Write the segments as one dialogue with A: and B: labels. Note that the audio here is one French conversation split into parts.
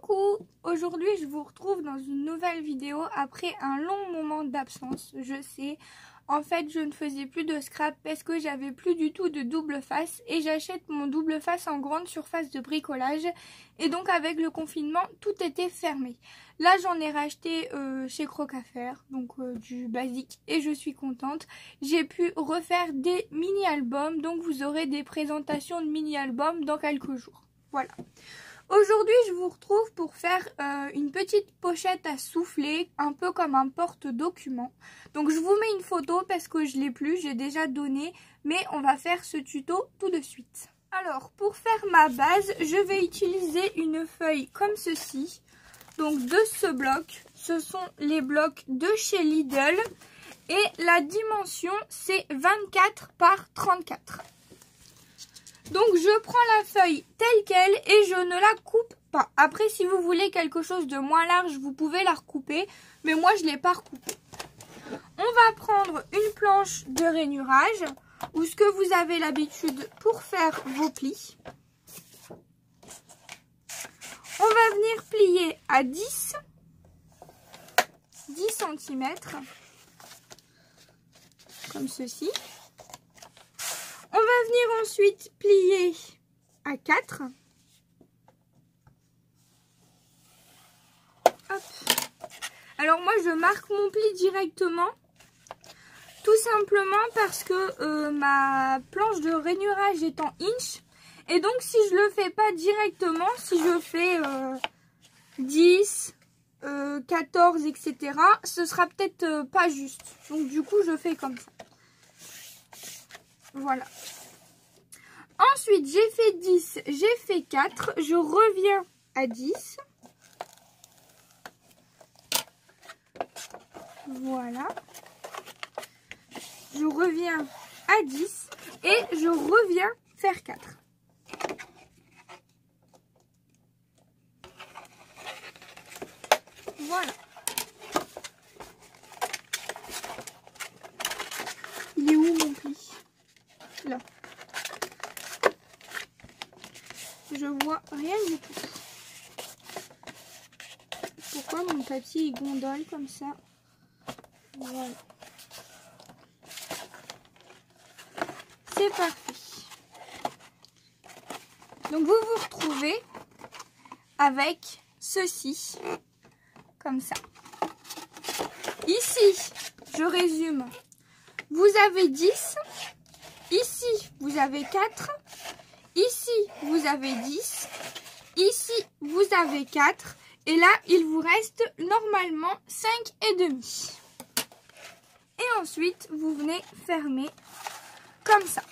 A: Coucou! Aujourd'hui je vous retrouve dans une nouvelle vidéo après un long moment d'absence, je sais. En fait je ne faisais plus de scrap parce que j'avais plus du tout de double face et j'achète mon double face en grande surface de bricolage et donc avec le confinement tout était fermé. Là j'en ai racheté chez Croc à Faire, donc du basique et je suis contente. J'ai pu refaire des mini-albums, donc vous aurez des présentations de mini-albums dans quelques jours. Voilà. Aujourd'hui, je vous retrouve pour faire une petite pochette à souffler, un peu comme un porte-document. Donc, je vous mets une photo parce que je l'ai plus, j'ai déjà donné, mais on va faire ce tuto tout de suite. Alors, pour faire ma base, je vais utiliser une feuille comme ceci. Donc, de ce bloc, ce sont les blocs de chez Lidl et la dimension, c'est 24 par 34. Donc je prends la feuille telle qu'elle et je ne la coupe pas. Après si vous voulez quelque chose de moins large, vous pouvez la recouper. Mais moi je ne l'ai pas recoupée. On va prendre une planche de rainurage ou ce que vous avez l'habitude pour faire vos plis. On va venir plier à 10 cm comme ceci. On va venir ensuite plier à 4. Hop. Alors moi je marque mon pli directement. Tout simplement parce que ma planche de rainurage est en inch. Et donc si je le fais pas directement, si je fais 10, 14, etc. ce sera peut-être pas juste. Donc du coup je fais comme ça. Voilà. Ensuite, j'ai fait 10, j'ai fait 4. Je reviens à 10. Voilà. Je reviens à 10 et je reviens faire 4. Voilà. Il est où mon pli? Là. Je vois rien du tout. Pourquoi mon papier il gondole comme ça? Voilà. C'est parfait. Donc vous vous retrouvez avec ceci. Comme ça. Ici, je résume. Vous avez 10. Ici, vous avez 4. Ici, vous avez 10. Ici, vous avez 4. Et là, il vous reste normalement 5,5. Et ensuite, vous venez fermer comme ça.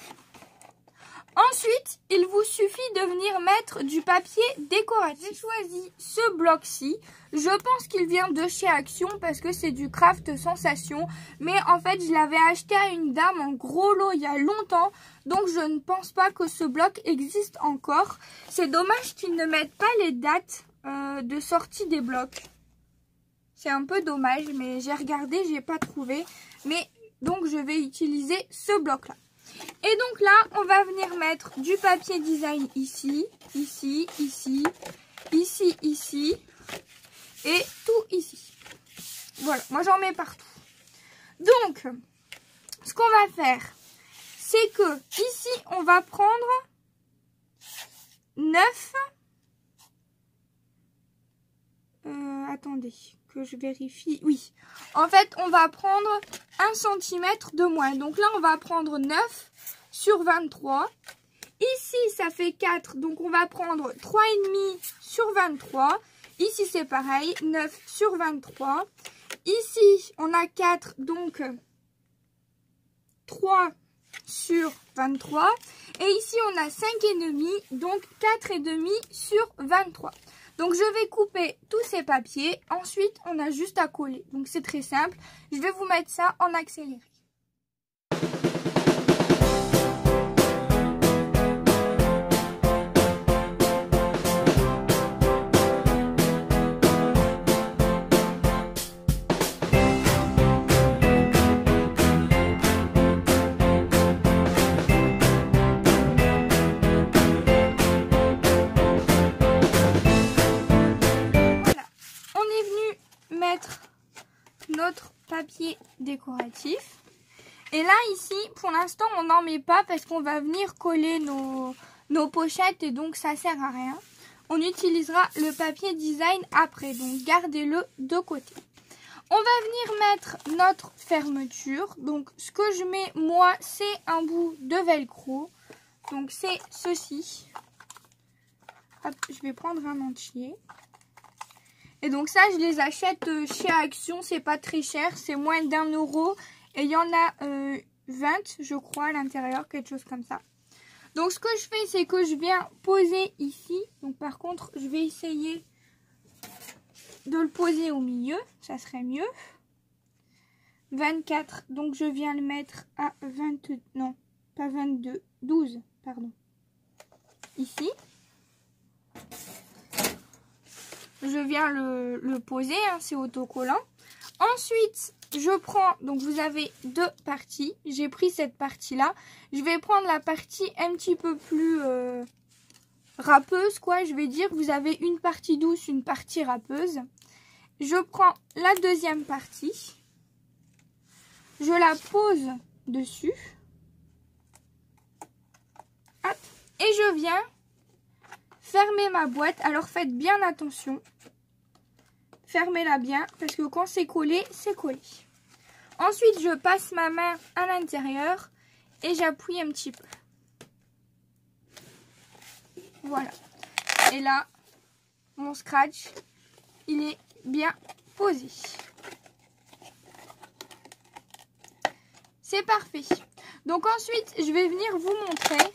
A: Ensuite, il vous suffit de venir mettre du papier décoratif. J'ai choisi ce bloc-ci. Je pense qu'il vient de chez Action parce que c'est du Craft Sensation. Mais en fait, je l'avais acheté à une dame en gros lot il y a longtemps. Donc, je ne pense pas que ce bloc existe encore. C'est dommage qu'ils ne mettent pas les dates de sortie des blocs. C'est un peu dommage, mais j'ai regardé, j'ai pas trouvé. Mais donc, je vais utiliser ce bloc-là. Et donc là, on va venir mettre du papier design ici, ici, ici, ici, ici et tout ici. Voilà, moi j'en mets partout. Donc, ce qu'on va faire, c'est que ici, on va prendre 9. Attendez, que je vérifie. Oui, en fait, on va prendre 1 cm de moins. Donc là, on va prendre 9 sur 23. Ici, ça fait 4. Donc, on va prendre 3,5 sur 23. Ici, c'est pareil, 9 sur 23. Ici, on a 4, donc 3 sur 23. Et ici, on a 5,5, donc 4,5 sur 23. Donc, je vais couper tous ces papiers. Ensuite, on a juste à coller. Donc, c'est très simple. Je vais vous mettre ça en accéléré. notre papier décoratif. Et là, ici, pour l'instant, on n'en met pas parce qu'on va venir coller nos pochettes et donc ça sert à rien. On utilisera le papier design après, donc gardez-le de côté. On va venir mettre notre fermeture. Donc, ce que je mets, moi, c'est un bout de velcro. Donc, c'est ceci. Hop, je vais prendre un entier. Et donc, ça, je les achète chez Action. C'est pas très cher. C'est moins d'1 euro. Et il y en a 20, je crois, à l'intérieur. Quelque chose comme ça. Donc, ce que je fais, c'est que je viens poser ici. Donc, par contre, je vais essayer de le poser au milieu, ça serait mieux. 24, donc je viens le mettre à 20, non, pas 22, 12, pardon. Ici. Je viens le poser, hein, c'est autocollant. Ensuite, je prends, donc vous avez deux parties. J'ai pris cette partie-là. Je vais prendre la partie un petit peu plus râpeuse, quoi. Je vais dire, vous avez une partie douce, une partie râpeuse. Je prends la deuxième partie, je la pose dessus, hop, et je viens fermer ma boîte. Alors faites bien attention, fermez-la bien, parce que quand c'est collé, c'est collé. Ensuite, je passe ma main à l'intérieur et j'appuie un petit peu. Voilà. Et là, mon scratch, il est bien posé. C'est parfait. Donc ensuite, je vais venir vous montrer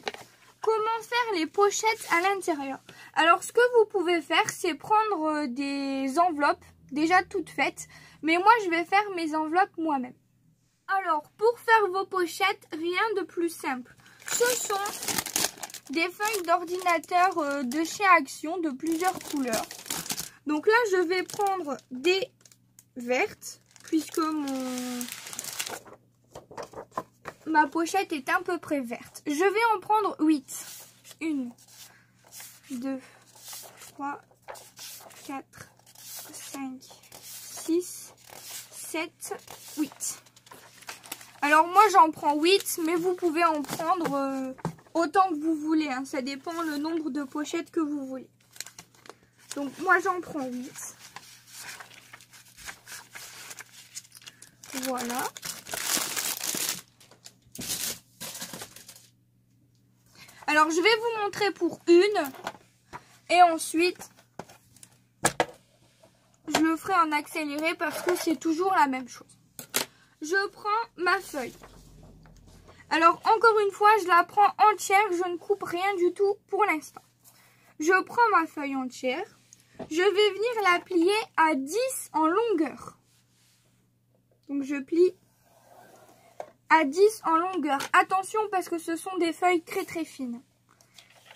A: comment faire les pochettes à l'intérieur. Alors, ce que vous pouvez faire, c'est prendre des enveloppes déjà toutes faites. Mais moi, je vais faire mes enveloppes moi-même. Alors, pour faire vos pochettes, rien de plus simple. Ce sont des feuilles d'ordinateur de chez Action de plusieurs couleurs. Donc là, je vais prendre des vertes, puisque ma pochette est à peu près verte. Je vais en prendre 8. 1, 2, 3, 4, 5, 6, 7, 8. Alors moi, j'en prends 8, mais vous pouvez en prendre autant que vous voulez. Hein. Ça dépend le nombre de pochettes que vous voulez. Donc moi j'en prends 8. Voilà. Alors je vais vous montrer pour une. Et ensuite, je le ferai en accéléré parce que c'est toujours la même chose. Je prends ma feuille. Alors encore une fois, je la prends entière. Je ne coupe rien du tout pour l'instant. Je prends ma feuille entière. Je vais venir la plier à 10 en longueur. Donc je plie à 10 en longueur. Attention parce que ce sont des feuilles très très fines.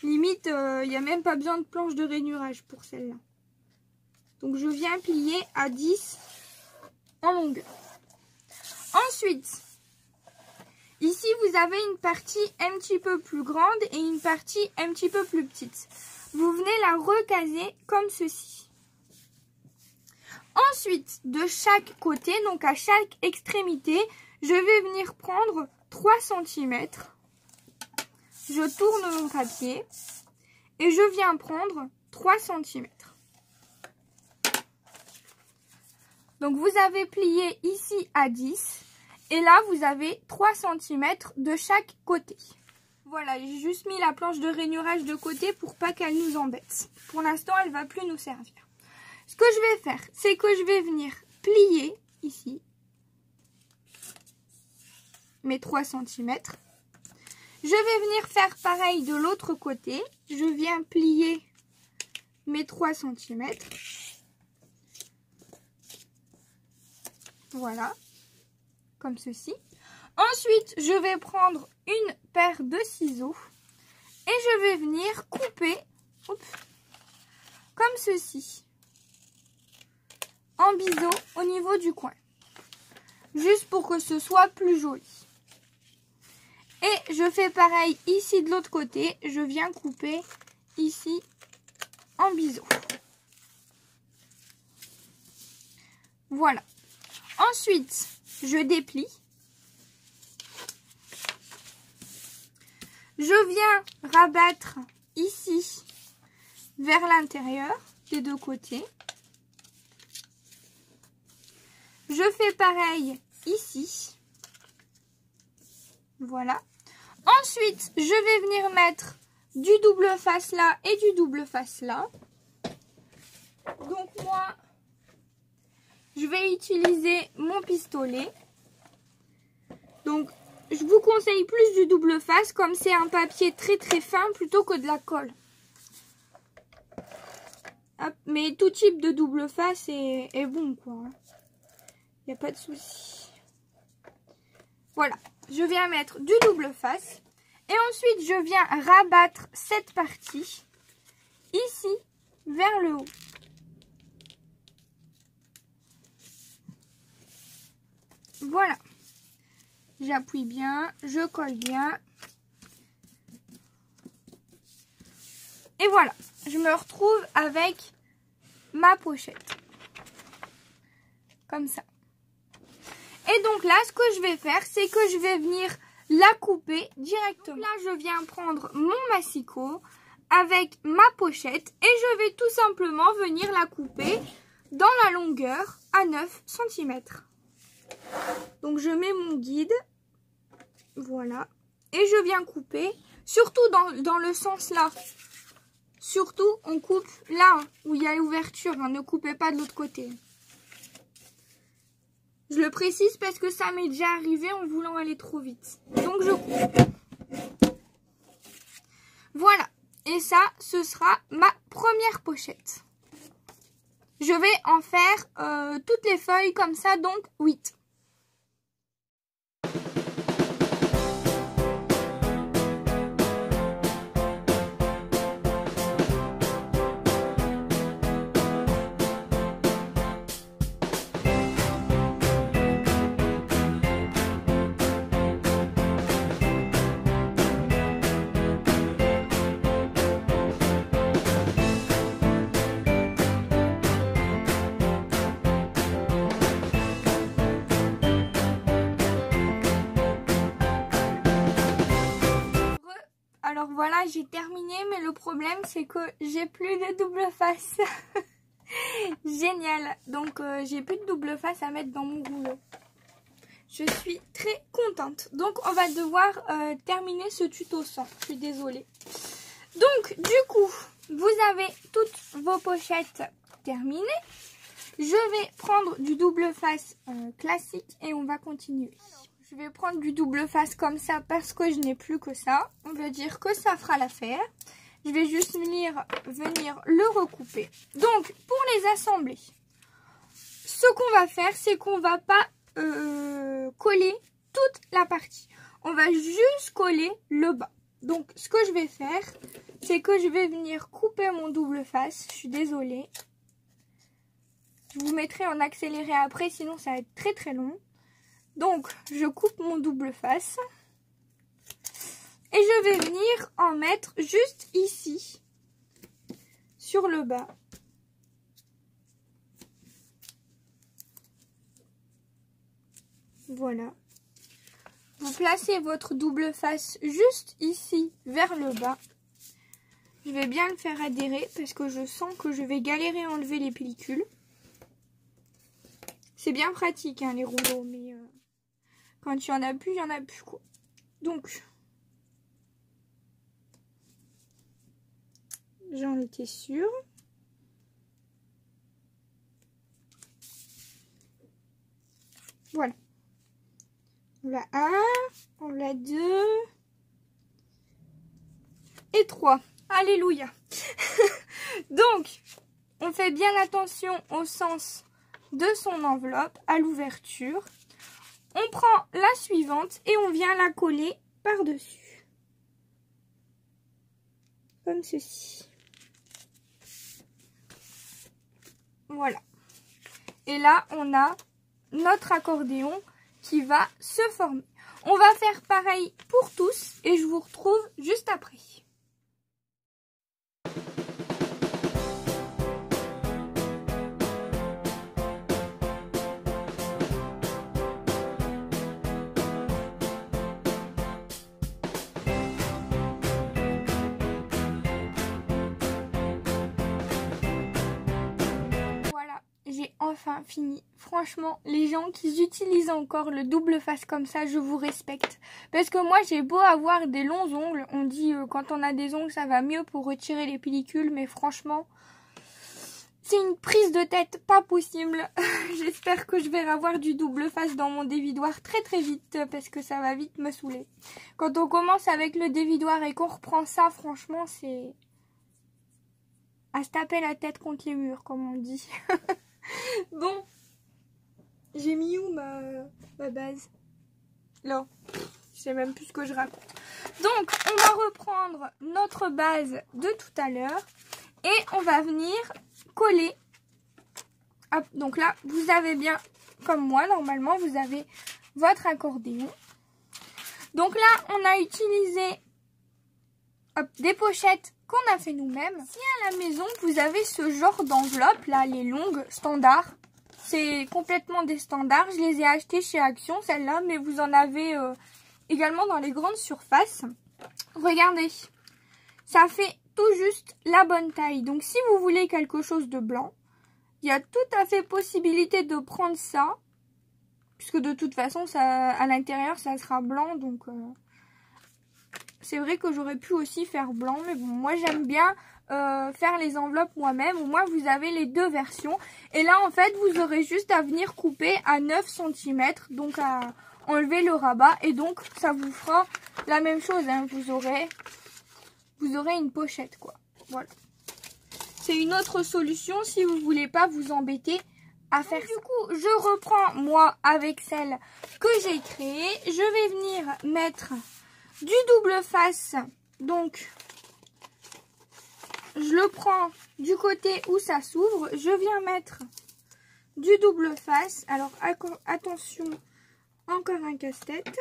A: Limite, il n'y a même pas besoin de planche de rainurage pour celle-là. Donc je viens plier à 10 en longueur. Ensuite, ici vous avez une partie un petit peu plus grande et une partie un petit peu plus petite. Vous venez la recaser comme ceci. Ensuite, de chaque côté, donc à chaque extrémité, je vais venir prendre 3 cm. Je tourne mon papier et je viens prendre 3 cm. Donc vous avez plié ici à 10 et là vous avez 3 cm de chaque côté. Voilà, j'ai juste mis la planche de rainurage de côté pour pas qu'elle nous embête. Pour l'instant, elle va plus nous servir. Ce que je vais faire, c'est que je vais venir plier ici mes 3 cm. Je vais venir faire pareil de l'autre côté. Je viens plier mes 3 cm. Voilà, comme ceci. Ensuite, je vais prendre une paire de ciseaux et je vais venir couper comme ceci, en biseau au niveau du coin, juste pour que ce soit plus joli. Et je fais pareil ici de l'autre côté, je viens couper ici en biseau. Voilà. Ensuite, je déplie. Je viens rabattre ici vers l'intérieur des deux côtés. Je fais pareil ici. Voilà. Ensuite, je vais venir mettre du double face là et du double face là. Donc moi, je vais utiliser mon pistolet. Donc, je vous conseille plus du double face comme c'est un papier très très fin plutôt que de la colle. Hop, mais tout type de double face est bon quoi. Il n'y a pas de souci. Voilà, je viens mettre du double face. Et ensuite, je viens rabattre cette partie ici vers le haut. Voilà. J'appuie bien, je colle bien. Et voilà, je me retrouve avec ma pochette. Comme ça. Et donc là, ce que je vais faire, c'est que je vais venir la couper directement. Donc là, je viens prendre mon massicot avec ma pochette et je vais tout simplement venir la couper dans la longueur à 9 cm. Donc je mets mon guide, voilà, et je viens couper, surtout dans le sens là. Surtout, on coupe là où il y a l'ouverture, hein, ne coupez pas de l'autre côté. Je le précise parce que ça m'est déjà arrivé en voulant aller trop vite. Donc je coupe. Voilà. Et ça, ce sera ma première pochette. Je vais en faire toutes les feuilles comme ça, donc 8. Alors voilà, j'ai terminé, mais le problème c'est que j'ai plus de double face. Génial. Donc j'ai plus de double face à mettre dans mon rouleau. Je suis très contente. Donc on va devoir terminer ce tuto sans. Je suis désolée. Donc du coup, vous avez toutes vos pochettes terminées. Je vais prendre du double face classique et on va continuer. Je vais prendre du double face comme ça parce que je n'ai plus que ça. On va dire que ça fera l'affaire. Je vais juste venir le recouper. Donc, pour les assembler, ce qu'on va faire, c'est qu'on va pas coller toute la partie. On va juste coller le bas. Donc, ce que je vais faire, c'est que je vais venir couper mon double face. Je suis désolée. Je vous mettrai en accéléré après, sinon ça va être très très long. Donc, je coupe mon double face. Et je vais venir en mettre juste ici, sur le bas. Voilà. Vous placez votre double face juste ici, vers le bas. Je vais bien le faire adhérer parce que je sens que je vais galérer à enlever les pellicules. C'est bien pratique, hein, les rouleaux, mais quand il n'y en a plus, il n'y en a plus, quoi. Donc, j'en étais sûre. Voilà. On l'a 1, on l'a 2 et 3. Alléluia. Donc, on fait bien attention au sens de son enveloppe, à l'ouverture. On prend la suivante et on vient la coller par-dessus. Comme ceci. Voilà. Et là, on a notre accordéon qui va se former. On va faire pareil pour tous et je vous retrouve juste après. enfin fini. Franchement, les gens qui utilisent encore le double face comme ça, je vous respecte. Parce que moi, j'ai beau avoir des longs ongles. On dit quand on a des ongles, ça va mieux pour retirer les pellicules. Mais franchement, c'est une prise de tête pas possible. J'espère que je vais avoir du double face dans mon dévidoir très très vite. Parce que ça va vite me saouler. Quand on commence avec le dévidoir et qu'on reprend ça, franchement, c'est à se taper la tête contre les murs, comme on dit. Bon, j'ai mis où ma base? Là, je sais même plus ce que je raconte. Donc, on va reprendre notre base de tout à l'heure et on va venir coller. Hop, donc là, vous avez bien, comme moi, normalement, vous avez votre accordéon. Donc là, on a utilisé des pochettes qu'on a fait nous-mêmes. Si à la maison, vous avez ce genre d'enveloppe, là, les longues, standards, c'est complètement des standards. Je les ai achetées chez Action, celles-là, mais vous en avez également dans les grandes surfaces. Regardez, ça fait tout juste la bonne taille. Donc, si vous voulez quelque chose de blanc, il y a tout à fait possibilité de prendre ça, puisque de toute façon, ça, à l'intérieur, ça sera blanc, donc... C'est vrai que j'aurais pu aussi faire blanc, mais bon, moi j'aime bien faire les enveloppes moi-même. Au moins vous avez les deux versions. Et là en fait vous aurez juste à venir couper à 9 cm, donc à enlever le rabat. Et donc ça vous fera la même chose, hein. Vous aurez une pochette quoi. Voilà. C'est une autre solution si vous voulez pas vous embêter à faire ça. Du coup je reprends moi avec celle que j'ai créée. Je vais venir mettre du double face, donc je le prends du côté où ça s'ouvre, je viens mettre du double face. Alors attention, encore un casse-tête.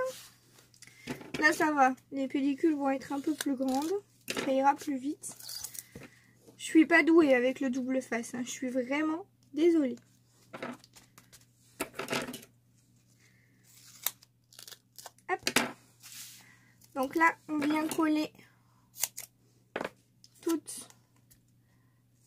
A: Là ça va, les pellicules vont être un peu plus grandes, ça ira plus vite. Je suis pas douée avec le double face, hein. Je suis vraiment désolée. Donc là, on vient coller toute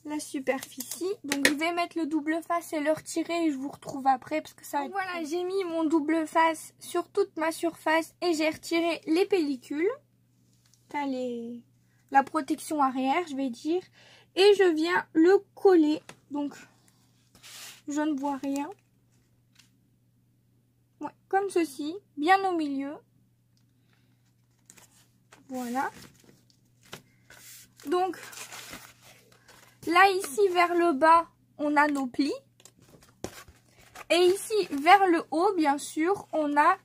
A: la superficie. Donc je vais mettre le double face et le retirer et je vous retrouve après parce que ça va être... Voilà, j'ai mis mon double face sur toute ma surface et j'ai retiré les pellicules. Enfin, la protection arrière, je vais dire. Et je viens le coller. Donc, je ne vois rien. Ouais, comme ceci, bien au milieu. Voilà. Donc, là, ici, vers le bas, on a nos plis. Et ici, vers le haut, bien sûr, on a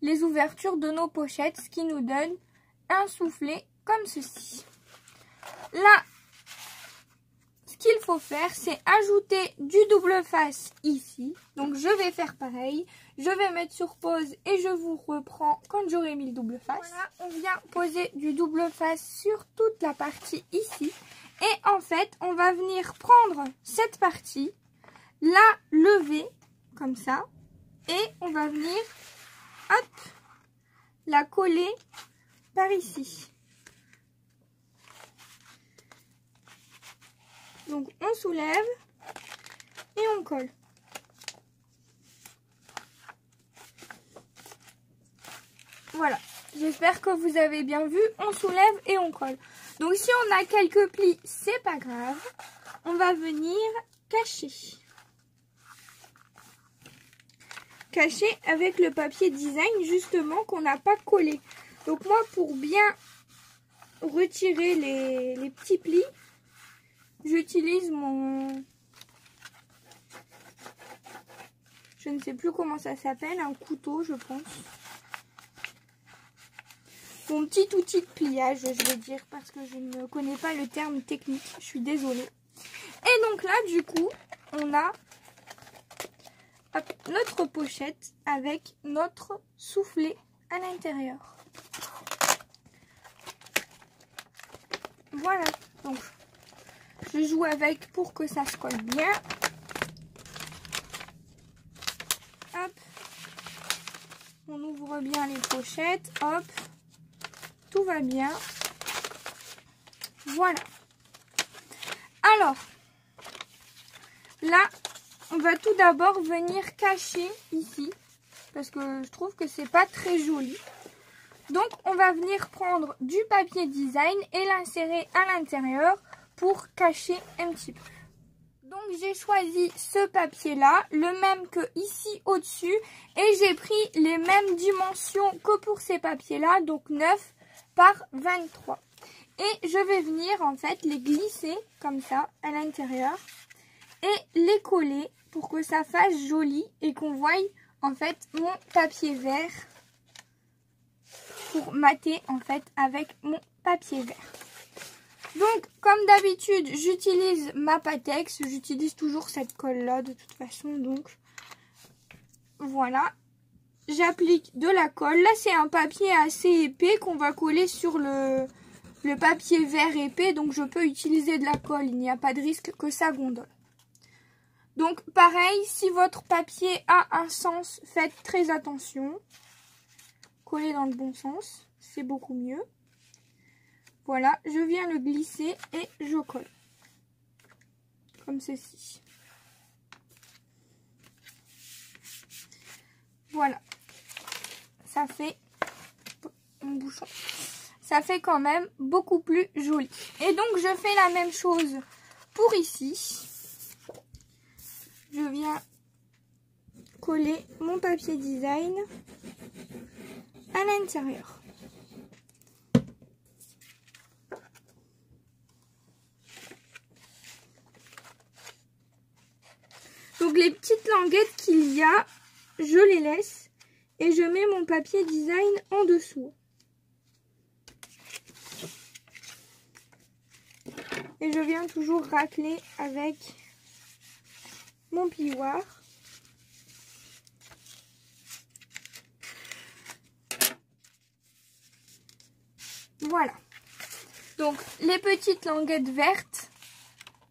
A: les ouvertures de nos pochettes, ce qui nous donne un soufflet comme ceci. Là, ce qu'il faut faire, c'est ajouter du double face ici. Donc, je vais faire pareil. Je vais mettre sur pause et je vous reprends quand j'aurai mis le double face. Voilà, on vient poser du double face sur toute la partie ici. Et en fait, on va venir prendre cette partie, la lever comme ça. Et on va venir, hop, la coller par ici. Donc, on soulève et on colle. Voilà, j'espère que vous avez bien vu, on soulève et on colle. Donc si on a quelques plis, c'est pas grave. On va venir cacher. Cacher avec le papier design justement qu'on n'a pas collé. Donc moi pour bien retirer les petits plis, j'utilise mon... Je ne sais plus comment ça s'appelle, un couteau je pense. Mon petit outil de pliage, je vais dire, parce que je ne connais pas le terme technique, je suis désolée. Et donc là, du coup, on a notre pochette avec notre soufflet à l'intérieur. Voilà, donc je joue avec pour que ça se colle bien. Hop, on ouvre bien les pochettes, hop. Tout va bien. Voilà. Alors, là, on va tout d'abord venir cacher ici. Parce que je trouve que c'est pas très joli. Donc on va venir prendre du papier design et l'insérer à l'intérieur pour cacher un petit peu. Donc j'ai choisi ce papier là, le même que ici au-dessus. Et j'ai pris les mêmes dimensions que pour ces papiers là, donc 9 par 23. Et je vais venir en fait les glisser comme ça à l'intérieur. Et les coller pour que ça fasse joli et qu'on voie en fait mon papier vert. Pour mater en fait avec mon papier vert. Donc comme d'habitude j'utilise ma Pattex, j'utilise toujours cette colle là de toute façon, donc voilà, j'applique de la colle. Là c'est un papier assez épais qu'on va coller sur le papier vert épais, donc je peux utiliser de la colle, il n'y a pas de risque que ça gondole. Donc pareil, si votre papier a un sens, faites très attention. Coller dans le bon sens, c'est beaucoup mieux. Voilà, je viens le glisser et je colle. Comme ceci. Voilà. Ça fait mon bouchon. Ça fait quand même beaucoup plus joli. Et donc je fais la même chose pour ici. Je viens coller mon papier design à l'intérieur. Donc les petites languettes qu'il y a, je les laisse et je mets mon papier design en dessous. Et je viens toujours racler avec mon plioir. Voilà. Donc les petites languettes vertes,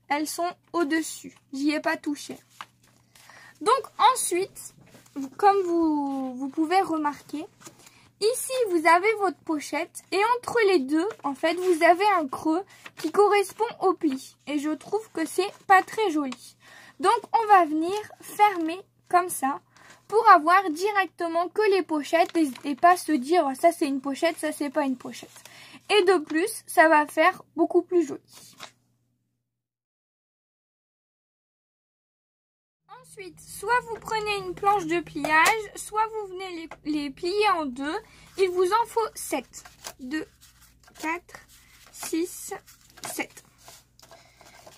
A: elles sont au-dessus. J'y ai pas touché. Donc ensuite, comme vous pouvez remarquer, ici vous avez votre pochette et entre les deux, en fait, vous avez un creux qui correspond au pli. Et je trouve que c'est pas très joli. Donc on va venir fermer comme ça pour avoir directement que les pochettes et pas se dire ça c'est une pochette, ça c'est pas une pochette. Et de plus, ça va faire beaucoup plus joli. Ensuite, soit vous prenez une planche de pliage, soit vous venez les plier en deux. Il vous en faut 7. 2, 4, 6, 7.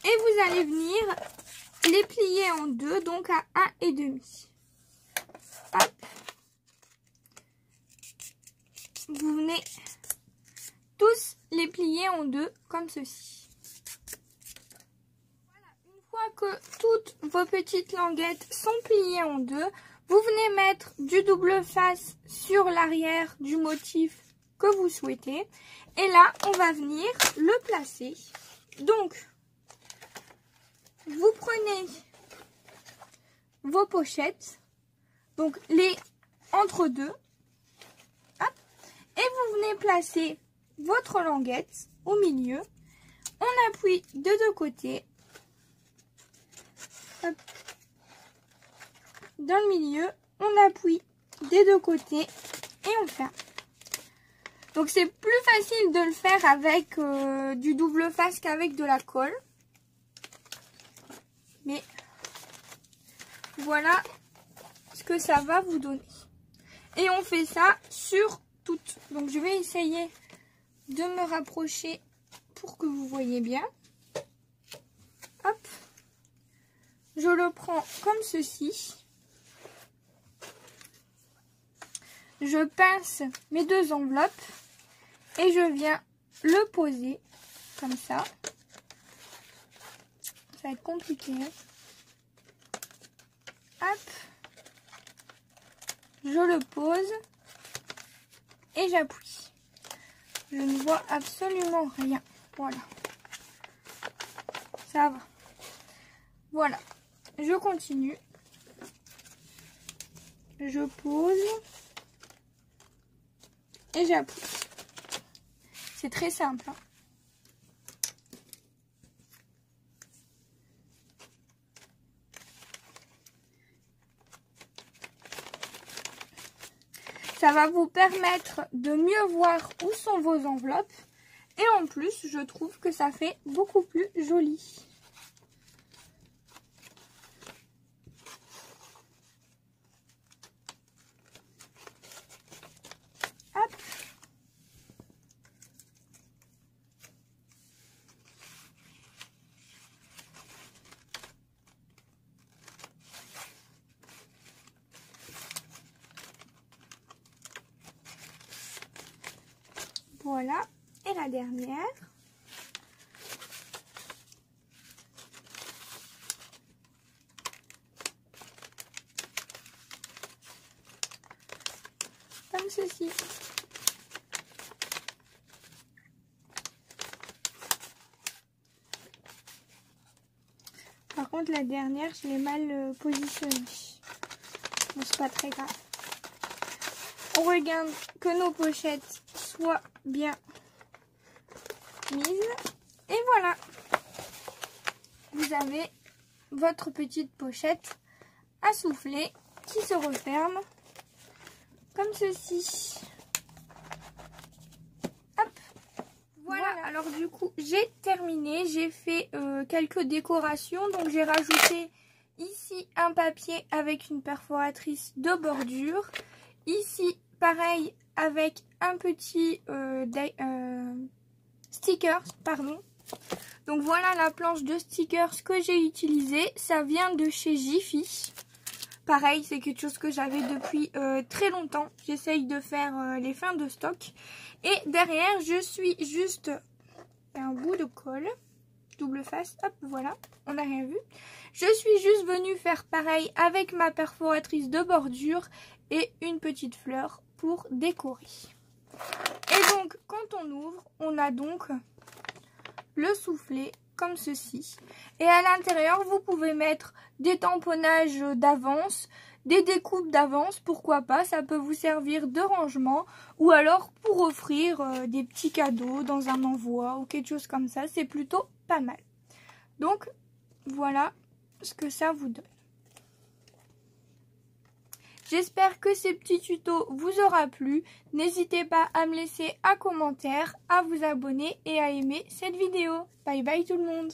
A: Et vous allez venir les plier en deux, donc à 1,5. Hop. Vous venez tous les plier en deux, comme ceci. Une fois que toutes vos petites languettes sont pliées en deux, vous venez mettre du double face sur l'arrière du motif que vous souhaitez. Et là, on va venir le placer. Donc, vous prenez vos pochettes, donc les entre deux, hop, et vous venez placer votre languette au milieu. On appuie de deux côtés. Hop. Dans le milieu, on appuie des deux côtés et on ferme. Donc c'est plus facile de le faire avec du double face qu'avec de la colle. Mais voilà ce que ça va vous donner. Et on fait ça sur toutes. Donc je vais essayer de me rapprocher pour que vous voyez bien. Hop. Je le prends comme ceci. Je pince mes deux enveloppes et je viens le poser comme ça. Ça va être compliqué. Hop. Je le pose et j'appuie. Je ne vois absolument rien. Voilà. Ça va. Voilà. Je continue. Je pose. Et j'appuie. C'est très simple. Hein. Ça va vous permettre de mieux voir où sont vos enveloppes. Et en plus, je trouve que ça fait beaucoup plus joli. Hop. Voilà. Et la dernière. Comme ceci. Par contre, la dernière, je l'ai mal positionnée. Bon, c'est pas très grave. On regarde que nos pochettes soient bien mises. Et voilà. Vous avez votre petite pochette à souffler qui se referme comme ceci. Hop. Voilà. Alors du coup, j'ai terminé. J'ai fait quelques décorations. Donc j'ai rajouté ici un papier avec une perforatrice de bordure. Ici, pareil, avec un petit stickers, pardon. Donc voilà la planche de stickers que j'ai utilisée. Ça vient de chez Jiffy. Pareil, c'est quelque chose que j'avais depuis très longtemps. J'essaye de faire les fins de stock. Et derrière, je suis juste un bout de colle. Double face, hop, voilà, on n'a rien vu. Je suis juste venue faire pareil avec ma perforatrice de bordure et une petite fleur pour décorer. Et donc, quand on ouvre, on a donc le soufflet comme ceci. Et à l'intérieur, vous pouvez mettre des tamponnages d'avance, des découpes d'avance, pourquoi pas, ça peut vous servir de rangement ou alors pour offrir des petits cadeaux dans un envoi ou quelque chose comme ça, c'est plutôt pas mal. Donc voilà ce que ça vous donne. J'espère que ces petits tutos vous aura plu. N'hésitez pas à me laisser un commentaire, à vous abonner et à aimer cette vidéo. Bye bye tout le monde!